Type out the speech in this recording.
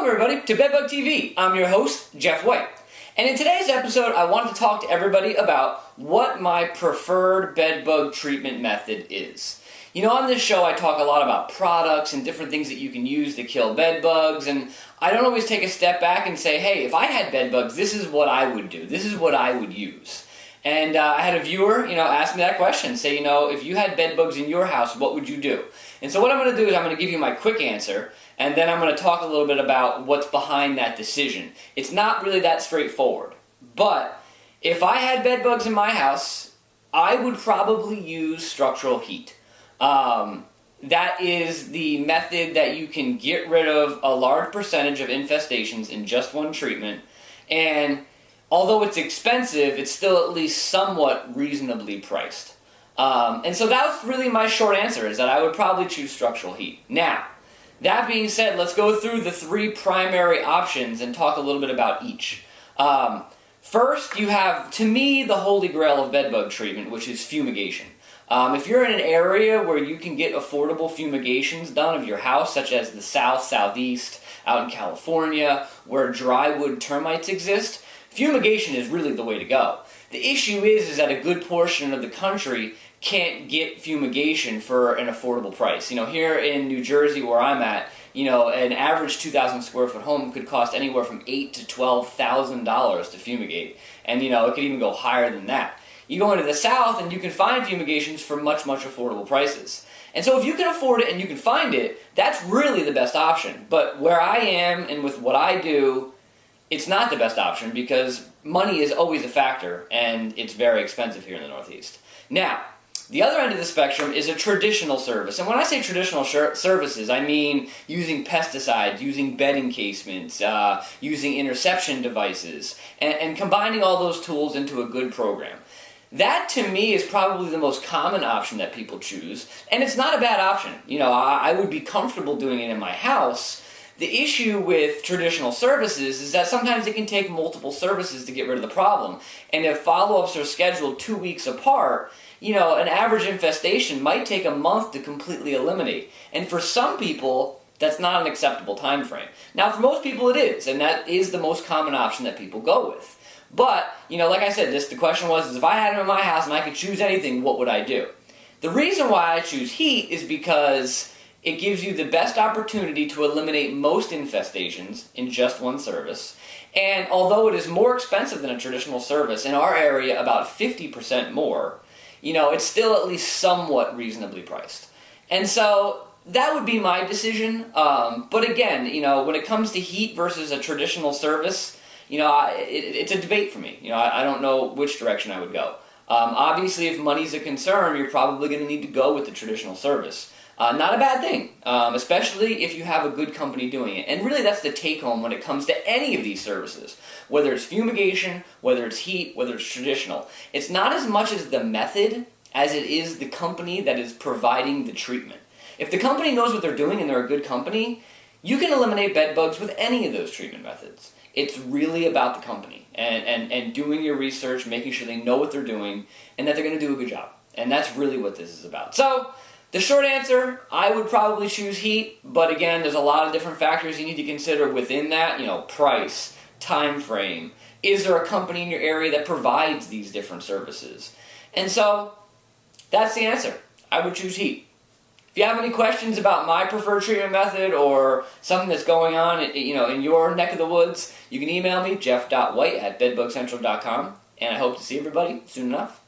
Welcome everybody to Bedbug TV. I'm your host, Jeff White. And in today's episode, I wanted to talk to everybody about what my preferred bedbug treatment method is. You know, on this show I talk a lot about products and different things that you can use to kill bedbugs, and I don't always take a step back and say, hey, if I had bedbugs, this is what I would do. This is what I would use. And I had a viewer, ask me that question, say, if you had bedbugs in your house, what would you do? And so what I'm going to do is I'm going to give you my quick answer, and then I'm going to talk a little bit about what's behind that decision. It's not really that straightforward. But if I had bedbugs in my house, I would probably use structural heat. That is the method that you can get rid of a large percentage of infestations in just one treatment. And although it's expensive, it's still at least somewhat reasonably priced. And so that's really my short answer, is that I would probably choose structural heat. Now, that being said, let's go through the three primary options and talk a little bit about each. First, you have, to me, the holy grail of bedbug treatment, which is fumigation. If you're in an area where you can get affordable fumigations done of your house, such as the South, Southeast, out in California, where drywood termites exist, fumigation is really the way to go. The issue is that a good portion of the country can't get fumigation for an affordable price. Here in New Jersey, where I'm at, an average 2,000 square foot home could cost anywhere from $8,000 to $12,000 to fumigate, and it could even go higher than that. You go into the South and you can find fumigations for much, much affordable prices. And so if you can afford it and you can find it, that's really the best option. But where I am and with what I do, it's not the best option because money is always a factor and it's very expensive here in the Northeast. Now, the other end of the spectrum is a traditional service. And when I say traditional services, I mean using pesticides, using bed encasements, using interception devices, and combining all those tools into a good program. That, to me, is probably the most common option that people choose, and it's not a bad option. I would be comfortable doing it in my house. The issue with traditional services is that sometimes it can take multiple services to get rid of the problem, and if follow-ups are scheduled 2 weeks apart, an average infestation might take a month to completely eliminate, and for some people, that's not an acceptable time frame. Now, for most people it is, and that is the most common option that people go with. But, like I said, the question was, if I had them in my house and I could choose anything, what would I do? The reason why I choose heat is because it gives you the best opportunity to eliminate most infestations in just one service. And although it is more expensive than a traditional service, in our area about 50% more, it's still at least somewhat reasonably priced. And so that would be my decision. But again, when it comes to heat versus a traditional service, it's a debate for me. I don't know which direction I would go. Obviously, if money's a concern, you're probably going to need to go with the traditional service. Not a bad thing, especially if you have a good company doing it. And really, that's the take-home when it comes to any of these services. Whether it's fumigation, whether it's heat, whether it's traditional. It's not as much as the method as it is the company that is providing the treatment. If the company knows what they're doing and they're a good company, you can eliminate bed bugs with any of those treatment methods. It's really about the company and doing your research, making sure they know what they're doing, and that they're going to do a good job. And that's really what this is about. So, the short answer, I would probably choose heat, but again, there's a lot of different factors you need to consider within that, price, time frame. Is there a company in your area that provides these different services? And so, that's the answer. I would choose heat. If you have any questions about my preferred treatment method or something that's going on, in your neck of the woods, you can email me, jeff.white@bedbugcentral.com, and I hope to see everybody soon enough.